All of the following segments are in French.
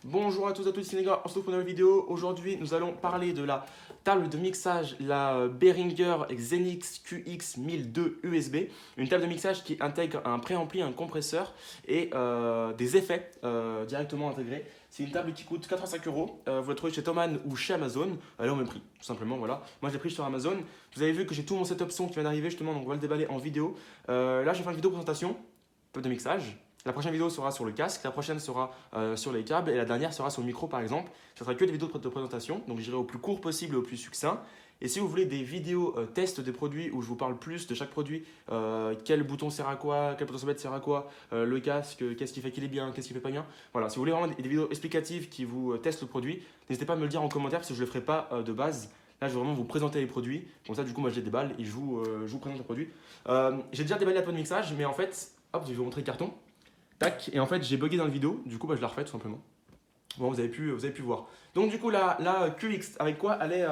Bonjour à tous c'est les gars, on se retrouve pour une nouvelle vidéo. Aujourd'hui, nous allons parler de la table de mixage, la Behringer Xenix QX 1002 USB. Une table de mixage qui intègre un préampli, un compresseur et des effets directement intégrés. C'est une table qui coûte 85 euros. Vous la trouvez chez Thomann ou chez Amazon. Elle est au même prix, tout simplement. Voilà. Moi, je l'ai pris sur Amazon. Vous avez vu que j'ai tout mon setup son qui vient d'arriver justement, donc on va le déballer en vidéo. Là, je vais faire une vidéo présentation, table de mixage. La prochaine vidéo sera sur le casque, la prochaine sera sur les câbles et la dernière sera sur le micro par exemple. Ce sera que des vidéos de présentation, donc j'irai au plus court possible et au plus succinct. Et si vous voulez des vidéos tests des produits où je vous parle plus de chaque produit, quel bouton sert à quoi, quel potentiomètre sert à quoi, le casque, qu'est-ce qui fait qu'il est bien, qu'est-ce qui fait pas bien. Voilà, si vous voulez vraiment des vidéos explicatives qui vous testent le produit, n'hésitez pas à me le dire en commentaire parce que je ne le ferai pas de base. Là, je vais vraiment vous présenter les produits. Comme ça, du coup, moi, je les déballe et je vous présente le produit. J'ai déjà déballé la table de mixage, mais en fait, hop, je vais vous montrer le carton. Tac, et en fait j'ai bugué dans la vidéo, du coup je la refais tout simplement. Bon, vous avez pu voir. Donc du coup la QX, avec quoi elle est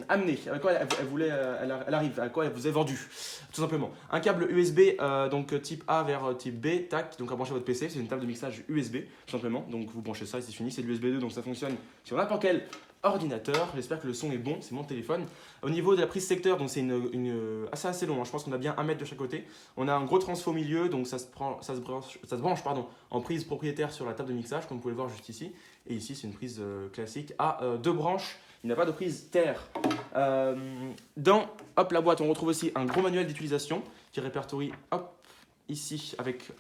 amenée, avec quoi elle arrive, avec quoi elle vous est vendue, tout simplement. Un câble USB donc type A vers type B, tac, donc à brancher votre PC, c'est une table de mixage USB tout simplement. Donc vous branchez ça et c'est fini, c'est de l'USB 2 donc ça fonctionne sur n'importe quel ordinateur. J'espère que le son est bon, c'est mon téléphone. Au niveau de la prise secteur, donc c'est assez long, hein. Je pense qu'on a bien 1 mètre de chaque côté. On a un gros transfo au milieu, donc ça se branche en prise propriétaire sur la table de mixage, comme vous pouvez le voir juste ici. Et ici, c'est une prise classique à 2 branches. Il n'y a pas de prise terre. Dans la boîte, on retrouve aussi un gros manuel d'utilisation qui répertorie ici avec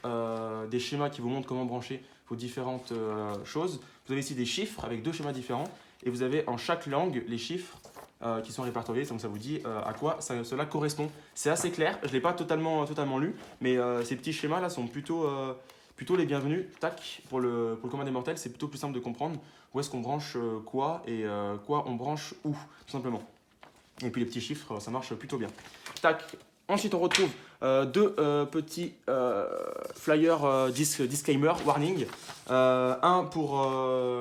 des schémas qui vous montrent comment brancher vos différentes choses. Vous avez ici des chiffres avec 2 schémas différents. Et vous avez en chaque langue les chiffres qui sont répertoriés, donc ça vous dit à quoi cela correspond. C'est assez clair, je ne l'ai pas totalement lu, mais ces petits schémas là sont plutôt les bienvenus. Tac, pour le commun des mortels, c'est plutôt plus simple de comprendre où est-ce qu'on branche quoi et quoi on branche où, tout simplement. Et puis les petits chiffres, ça marche plutôt bien. Tac. Ensuite, on retrouve 2 petits flyers disclaimer, warning. Un pour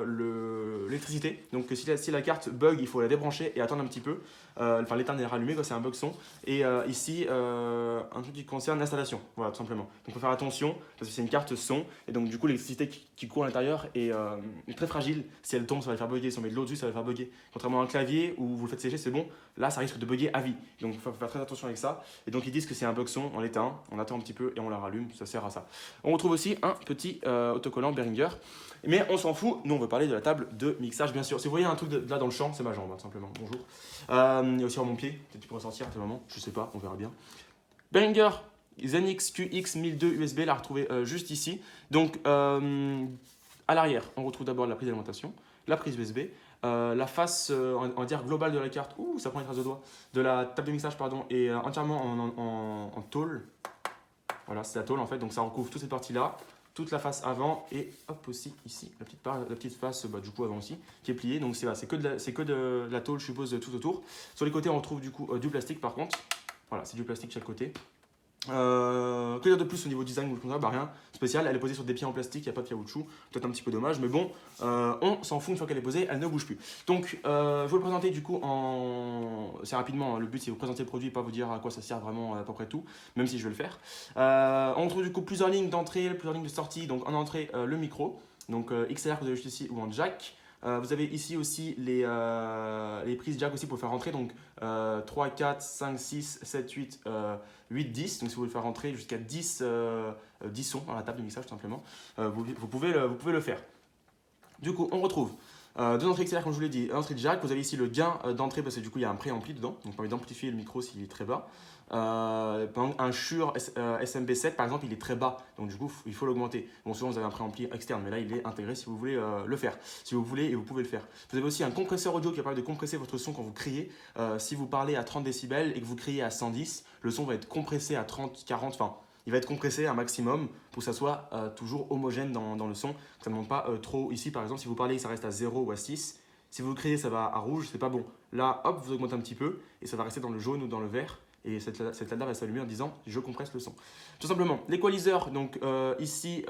l'électricité. Donc, si la carte bug, il faut la débrancher et attendre un petit peu. Enfin, l'éteindre et rallumer quand c'est un bug son. Et ici, un truc qui concerne l'installation. Voilà, tout simplement. Donc, il faut faire attention parce que c'est une carte son. Et donc, du coup, l'électricité qui court à l'intérieur est très fragile. Si elle tombe, ça va le faire bugger. Si on met de l'eau dessus, ça va le faire bugger. Contrairement à un clavier où vous le faites sécher, c'est bon. Là, ça risque de bugger à vie. Donc, il faut faire très attention avec ça. Et donc, ils disent que c'est un bug son, on l'éteint, on attend un petit peu et on la rallume, ça sert à ça. On retrouve aussi un petit autocollant Behringer, mais on s'en fout, nous on veut parler de la table de mixage bien sûr. Si vous voyez un truc là dans le champ, c'est ma jambe, hein, simplement, bonjour. Il y a aussi mon pied, peut-être tu pourrais sortir à ce moment, je sais pas, on verra bien. Behringer Xenix QX 1002 USB, la retrouver juste ici. Donc à l'arrière, on retrouve d'abord la prise d'alimentation, la prise USB, la face on va dire globale de la carte, ça prend une trace de doigt, de la table de mixage pardon, est entièrement en tôle. Voilà, c'est la tôle en fait, donc ça recouvre toute cette partie là, toute la face avant et hop aussi ici, la petite face du coup avant aussi, qui est pliée. Donc c'est que de la tôle je suppose tout autour. Sur les côtés on retrouve du coup du plastique par contre. Voilà, c'est du plastique de chaque côté. Que dire de plus au niveau design ou comme ça, rien spécial, elle est posée sur des pieds en plastique, il n'y a pas de caoutchouc, peut-être un petit peu dommage, mais bon, on s'en fout une fois qu'elle est posée, elle ne bouge plus. Donc, je vais vous le présenter du coup assez rapidement, le but c'est de vous présenter le produit, pas vous dire à quoi ça sert vraiment à peu près tout, même si je vais le faire. On retrouve du coup plusieurs lignes d'entrée, plusieurs lignes de sortie, donc en entrée le micro, donc XLR que vous avez juste ici ou en jack. Vous avez ici aussi les prises jack aussi pour faire rentrer, donc 3, 4, 5, 6, 7, 8, 8, 10. Donc si vous voulez faire rentrer jusqu'à 10 sons dans la table de mixage tout simplement, vous pouvez le faire. Du coup, on retrouve 2 entrées XLR comme je vous l'ai dit, entrée de jack. Vous avez ici le gain d'entrée parce que du coup il y a un préampli dedans, donc ça permet d'amplifier le micro s'il est très bas. Par exemple, un Shure SMB7 par exemple, il est très bas, donc du coup il faut l'augmenter. Bon, souvent vous avez un préampli externe, mais là il est intégré si vous voulez le faire. Si vous voulez, et vous pouvez le faire. Vous avez aussi un compresseur audio qui va permettre de compresser votre son quand vous criez. Si vous parlez à 30 décibels et que vous criez à 110, le son va être compressé à 30, 40, enfin il va être compressé un maximum pour que ça soit toujours homogène dans le son, que ça ne monte pas trop. Ici par exemple, si vous parlez ça reste à 0 ou à 6, si vous criez ça va à rouge, c'est pas bon. Là, hop, vous augmentez un petit peu et ça va rester dans le jaune ou dans le vert. Et cette LED-là va s'allumer en disant je compresse le son. Tout simplement, l'équaliseur, donc ici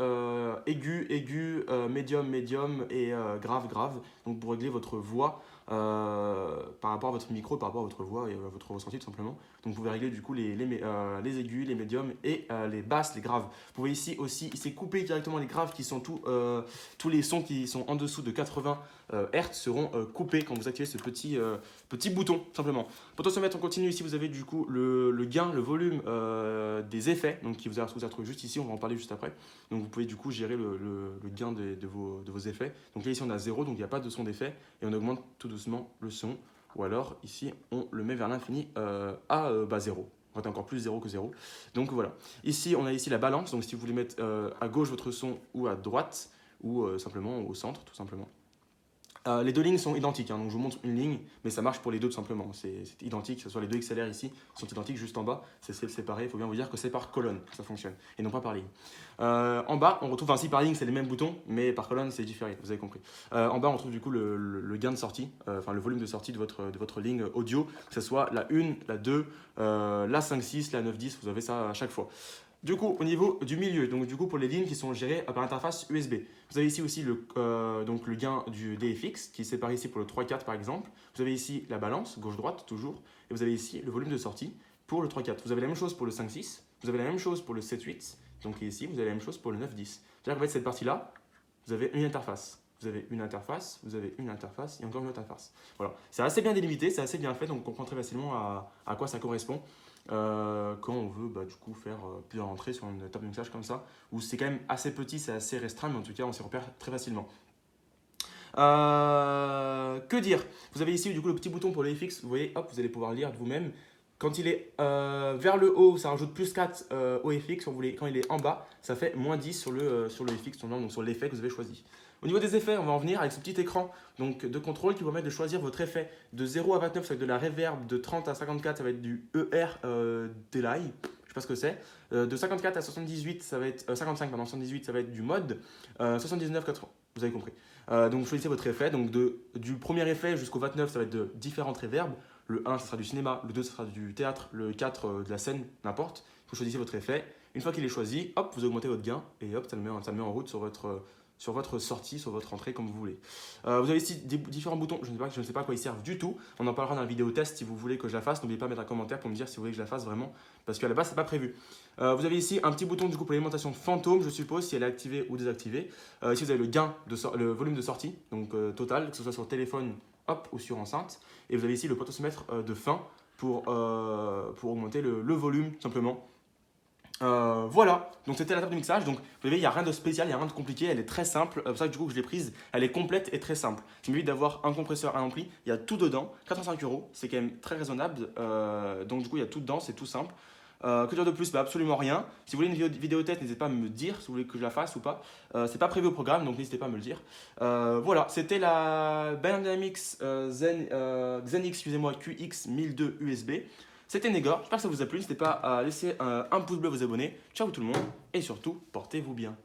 aigu, médium, médium et grave, grave. Donc pour régler votre voix, par rapport à votre micro, par rapport à votre voix et à votre ressenti tout simplement. Donc vous pouvez régler du coup les aigus, les médiums et les basses, les graves. Vous pouvez ici aussi, il s'est coupé directement les graves qui sont tous les sons qui sont en dessous de 80 Hz seront coupés quand vous activez ce petit bouton tout simplement. Potentiomètre, on continue. Ici vous avez du coup le gain, le volume des effets, donc qui vous a retrouvé juste ici, on va en parler juste après. Donc vous pouvez du coup gérer le gain de vos effets. Donc là ici on a 0, donc il n'y a pas de son d'effet et on augmente tout doucement le son. Ou alors ici on le met vers l'infini à 0. En fait encore plus 0 que 0. Donc voilà. Ici on a ici la balance, donc si vous voulez mettre à gauche votre son ou à droite ou simplement au centre tout simplement. Les deux lignes sont identiques, hein, donc je vous montre une ligne, mais ça marche pour les deux tout simplement. C'est identique, que ce soit les deux XLR ici, sont identiques juste en bas, c'est séparé. Il faut bien vous dire que c'est par colonne que ça fonctionne, et non pas par ligne. En bas, on retrouve, ainsi par ligne, c'est les mêmes boutons, mais par colonne, c'est différé, vous avez compris. En bas, on retrouve du coup le gain de sortie, enfin le volume de sortie de votre ligne audio, que ce soit la 1, la 2, la 5.6, la 9.10, vous avez ça à chaque fois. Du coup, au niveau du milieu, donc du coup pour les lignes qui sont gérées par interface USB, vous avez ici aussi le gain du DFX qui est séparé ici pour le 3.4 par exemple. Vous avez ici la balance, gauche-droite toujours, et vous avez ici le volume de sortie pour le 3.4. Vous avez la même chose pour le 5.6, vous avez la même chose pour le 7.8, donc ici vous avez la même chose pour le 9.10. C'est-à-dire qu'en fait cette partie-là, vous avez une interface. Vous avez une interface, vous avez une interface et encore une autre interface. Voilà, c'est assez bien délimité, c'est assez bien fait, donc on comprend très facilement à quoi ça correspond. Quand on veut du coup faire plusieurs entrées sur une table de mixage comme ça, où c'est quand même assez petit, c'est assez restreint, mais en tout cas on s'y repère très facilement. Que dire? Vous avez ici du coup le petit bouton pour le FX, vous voyez, hop, vous allez pouvoir lire de vous-même. Quand il est vers le haut, ça rajoute plus 4 au FX. Quand il est en bas, ça fait moins 10 sur le FX, donc sur l'effet que vous avez choisi. Au niveau des effets, on va en venir avec ce petit écran donc, de contrôle qui vous permet de choisir votre effet. De 0 à 29, ça va être de la reverb. De 30 à 54, ça va être du ER delay. Je ne sais pas ce que c'est. De 54 à 78, ça va être 55, pardon, 78, ça va être du mode. 79, 80, vous avez compris. Donc choisissez votre effet. Donc du premier effet jusqu'au 29, ça va être de différentes reverbs. Le 1, ça sera du cinéma. Le 2, ça sera du théâtre. Le 4, de la scène, n'importe. Vous choisissez votre effet. Une fois qu'il est choisi, hop, vous augmentez votre gain et hop, ça le met en route sur votre sortie, sur votre entrée, comme vous voulez. Vous avez ici différents boutons, je ne sais pas à quoi ils servent du tout. On en parlera dans la vidéo test si vous voulez que je la fasse. N'oubliez pas de mettre un commentaire pour me dire si vous voulez que je la fasse vraiment, parce qu'à la base, ce n'est pas prévu. Vous avez ici un petit bouton du coup pour l'alimentation fantôme, je suppose, si elle est activée ou désactivée. Ici, vous avez le volume de sortie, donc total, que ce soit sur téléphone, hop, ou sur enceinte. Et vous avez ici le potentiomètre de fin pour augmenter le volume, tout simplement. Voilà, donc c'était la table de mixage. Donc vous voyez, il n'y a rien de spécial, il n'y a rien de compliqué, elle est très simple. C'est pour ça que du coup je l'ai prise, elle est complète et très simple. Ça m'évite d'avoir un compresseur, un ampli, il y a tout dedans, 85 €, c'est quand même très raisonnable. Donc du coup il y a tout dedans, c'est tout simple. Que dire de plus? Absolument rien. Si vous voulez une vidéo test, n'hésitez pas à me dire si vous voulez que je la fasse ou pas. C'est pas prévu au programme, donc n'hésitez pas à me le dire. Voilà, c'était la Bang & Dynamics Xenix QX 1002 USB. C'était Négor, j'espère que ça vous a plu. N'hésitez pas à laisser un pouce bleu, vous abonner. Ciao tout le monde et surtout, portez-vous bien.